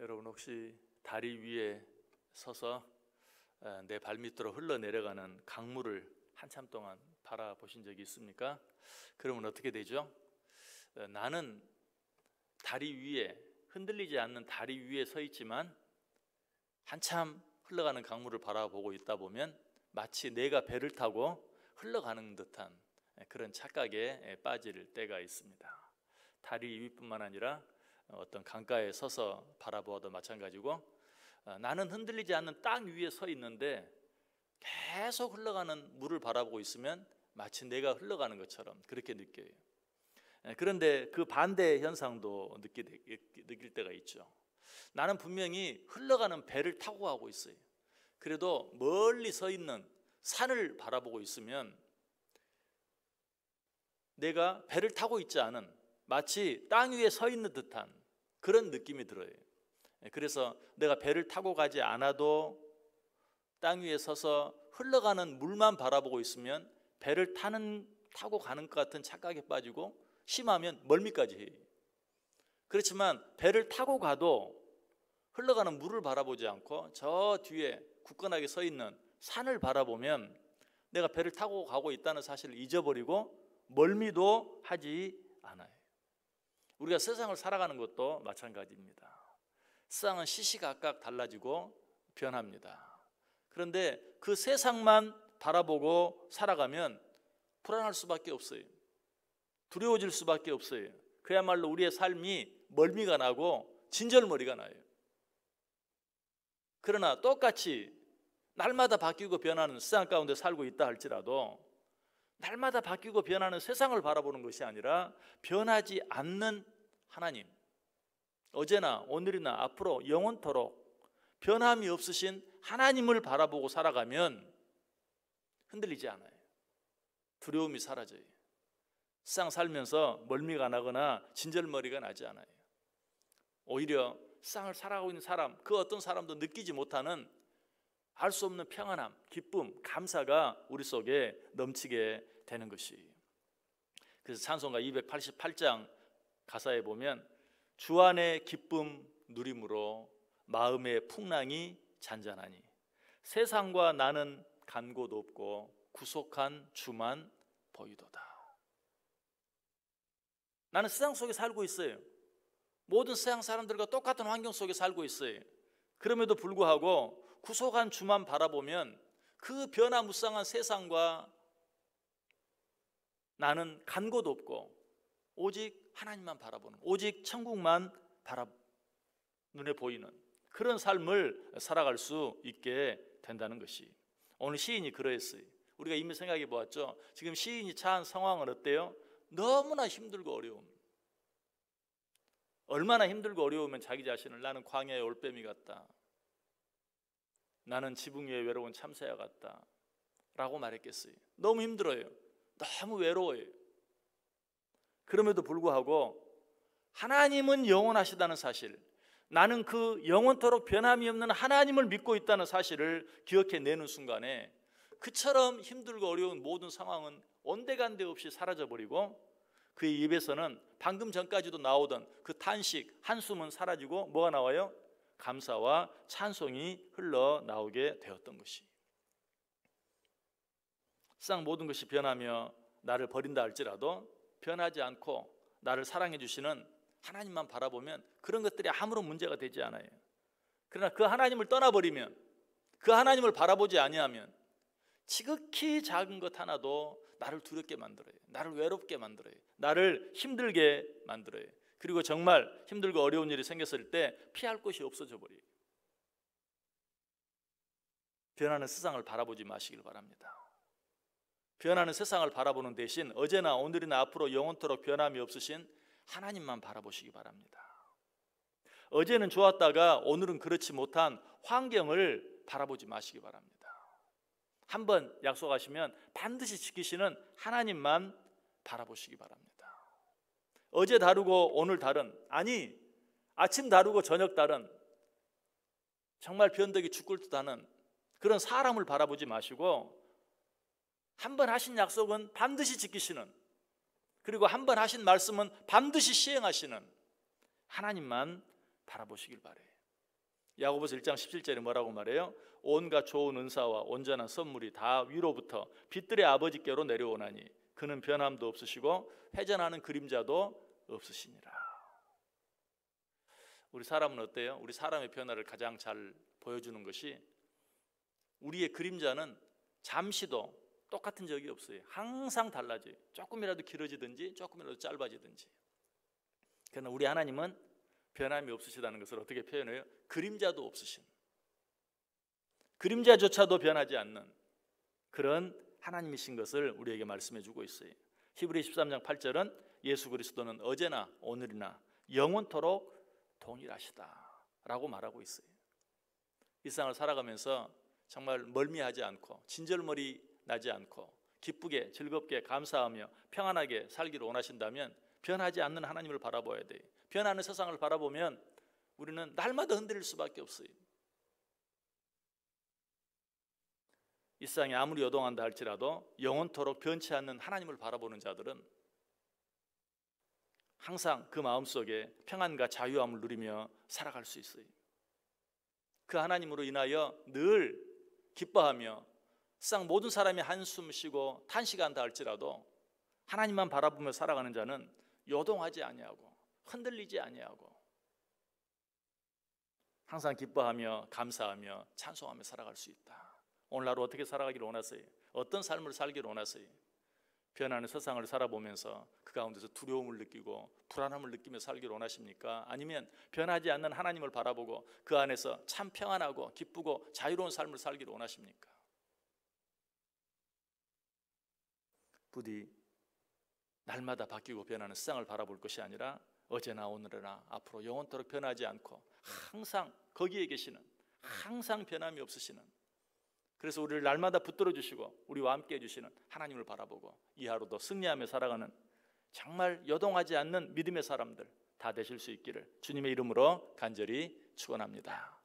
여러분 혹시 다리 위에 서서 내 발밑으로 흘러내려가는 강물을 한참 동안 바라보신 적이 있습니까? 그러면 어떻게 되죠? 나는 다리 위에, 흔들리지 않는 다리 위에 서 있지만 한참 흘러가는 강물을 바라보고 있다 보면 마치 내가 배를 타고 흘러가는 듯한 그런 착각에 빠질 때가 있습니다. 다리 위뿐만 아니라 어떤 강가에 서서 바라보아도 마찬가지고, 나는 흔들리지 않는 땅 위에 서 있는데 계속 흘러가는 물을 바라보고 있으면 마치 내가 흘러가는 것처럼 그렇게 느껴요. 그런데 그 반대 현상도 느낄 때가 있죠. 나는 분명히 흘러가는 배를 타고 가고 있어요. 그래도 멀리 서 있는 산을 바라보고 있으면 내가 배를 타고 있지 않은, 마치 땅 위에 서 있는 듯한 그런 느낌이 들어요. 그래서 내가 배를 타고 가지 않아도 땅 위에 서서 흘러가는 물만 바라보고 있으면 배를 타고 가는 것 같은 착각에 빠지고 심하면 멀미까지 해요. 그렇지만 배를 타고 가도 흘러가는 물을 바라보지 않고 저 뒤에 굳건하게 서 있는 산을 바라보면 내가 배를 타고 가고 있다는 사실을 잊어버리고 멀미도 하지 않아요. 우리가 세상을 살아가는 것도 마찬가지입니다. 세상은 시시각각 달라지고 변합니다. 그런데 그 세상만 바라보고 살아가면 불안할 수밖에 없어요. 두려워질 수밖에 없어요. 그야말로 우리의 삶이 멀미가 나고 진절머리가 나요. 그러나 똑같이 날마다 바뀌고 변하는 세상 가운데 살고 있다 할지라도 날마다 바뀌고 변하는 세상을 바라보는 것이 아니라 변하지 않는 하나님, 어제나 오늘이나 앞으로 영원토록 변함이 없으신 하나님을 바라보고 살아가면 흔들리지 않아요. 두려움이 사라져요. 세상 살면서 멀미가 나거나 진절머리가 나지 않아요. 오히려 세상을 살아가고 있는 사람, 그 어떤 사람도 느끼지 못하는 알 수 없는 평안함, 기쁨, 감사가 우리 속에 넘치게 되는 것이. 그래서 찬송가 288장 가사에 보면 주 안의 기쁨 누림으로 마음의 풍랑이 잔잔하니 세상과 나는 간 곳 없고 구속한 주만 보이도다. 나는 세상 속에 살고 있어요. 모든 세상 사람들과 똑같은 환경 속에 살고 있어요. 그럼에도 불구하고 구속한 주만 바라보면 그 변화무쌍한 세상과 나는 간 곳 없고 오직 하나님만 바라보는, 오직 천국만 눈에 보이는 그런 삶을 살아갈 수 있게 된다는 것이, 오늘 시인이 그러했어요. 우리가 이미 생각해 보았죠. 지금 시인이 처한 상황은 어때요? 너무나 힘들고 어려움. 얼마나 힘들고 어려우면 자기 자신을 나는 광야의 올빼미 같다, 나는 지붕 위에 외로운 참새와 같다 라고 말했겠어요. 너무 힘들어요. 너무 외로워요. 그럼에도 불구하고 하나님은 영원하시다는 사실, 나는 그 영원토록 변함이 없는 하나님을 믿고 있다는 사실을 기억해내는 순간에 그처럼 힘들고 어려운 모든 상황은 온데간데 없이 사라져버리고 그의 입에서는 방금 전까지도 나오던 그 탄식, 한숨은 사라지고 뭐가 나와요? 감사와 찬송이 흘러나오게 되었던 것이. 세상 모든 것이 변하며 나를 버린다 할지라도 변하지 않고 나를 사랑해 주시는 하나님만 바라보면 그런 것들이 아무런 문제가 되지 않아요. 그러나 그 하나님을 떠나버리면, 그 하나님을 바라보지 아니하면 지극히 작은 것 하나도 나를 두렵게 만들어요. 나를 외롭게 만들어요. 나를 힘들게 만들어요. 그리고 정말 힘들고 어려운 일이 생겼을 때 피할 곳이 없어져 버려요. 변하는 세상을 바라보지 마시길 바랍니다. 변하는 세상을 바라보는 대신 어제나 오늘이나 앞으로 영원토록 변함이 없으신 하나님만 바라보시기 바랍니다. 어제는 좋았다가 오늘은 그렇지 못한 환경을 바라보지 마시기 바랍니다. 한번 약속하시면 반드시 지키시는 하나님만 바라보시기 바랍니다. 어제 다르고 오늘 다른, 아니 아침 다르고 저녁 다른, 정말 변덕이 죽을 듯하는 그런 사람을 바라보지 마시고 한번 하신 약속은 반드시 지키시는, 그리고 한번 하신 말씀은 반드시 시행하시는 하나님만 바라보시길 바래요. 야고보서 1장 17절에 뭐라고 말해요? 온갖 좋은 은사와 온전한 선물이 다 위로부터 빛들의 아버지께로 내려오나니 그는 변함도 없으시고 회전하는 그림자도 없으시니라. 우리 사람은 어때요? 우리 사람의 변화를 가장 잘 보여주는 것이 우리의 그림자는 잠시도 똑같은 적이 없어요. 항상 달라져요. 조금이라도 길어지든지 조금이라도 짧아지든지. 그러나 우리 하나님은 변함이 없으시다는 것을 어떻게 표현해요? 그림자도 없으신, 그림자조차도 변하지 않는 그런 하나님이신 것을 우리에게 말씀해 주고 있어요. 히브리 13장 8절은 예수 그리스도는 어제나 오늘이나 영원토록 동일하시다라고 말하고 있어요. 일상을 살아가면서 정말 멀미하지 않고 진절머리 나지 않고 기쁘게 즐겁게 감사하며 평안하게 살기를 원하신다면 변하지 않는 하나님을 바라봐야 돼요. 변하는 세상을 바라보면 우리는 날마다 흔들릴 수밖에 없어요. 일상이 아무리 요동한다 할지라도 영원토록 변치 않는 하나님을 바라보는 자들은 항상 그 마음속에 평안과 자유함을 누리며 살아갈 수 있어요. 그 하나님으로 인하여 늘 기뻐하며 세상 모든 사람이 한숨 쉬고 탄식한다 할지라도 하나님만 바라보며 살아가는 자는 요동하지 아니하고 흔들리지 아니하고 항상 기뻐하며 감사하며 찬송하며 살아갈 수 있다. 오늘 하루 어떻게 살아가기를 원하세요? 어떤 삶을 살기를 원하세요? 변하는 세상을 살아보면서 그 가운데서 두려움을 느끼고 불안함을 느끼며 살기를 원하십니까? 아니면 변하지 않는 하나님을 바라보고 그 안에서 참 평안하고 기쁘고 자유로운 삶을 살기를 원하십니까? 부디 날마다 바뀌고 변하는 세상을 바라볼 것이 아니라 어제나 오늘이나 앞으로 영원토록 변하지 않고 항상 거기에 계시는, 항상 변함이 없으시는, 그래서 우리를 날마다 붙들어 주시고 우리와 함께 해주시는 하나님을 바라보고 이 하루도 승리하며 살아가는 정말 요동하지 않는 믿음의 사람들 다 되실 수 있기를 주님의 이름으로 간절히 축원합니다.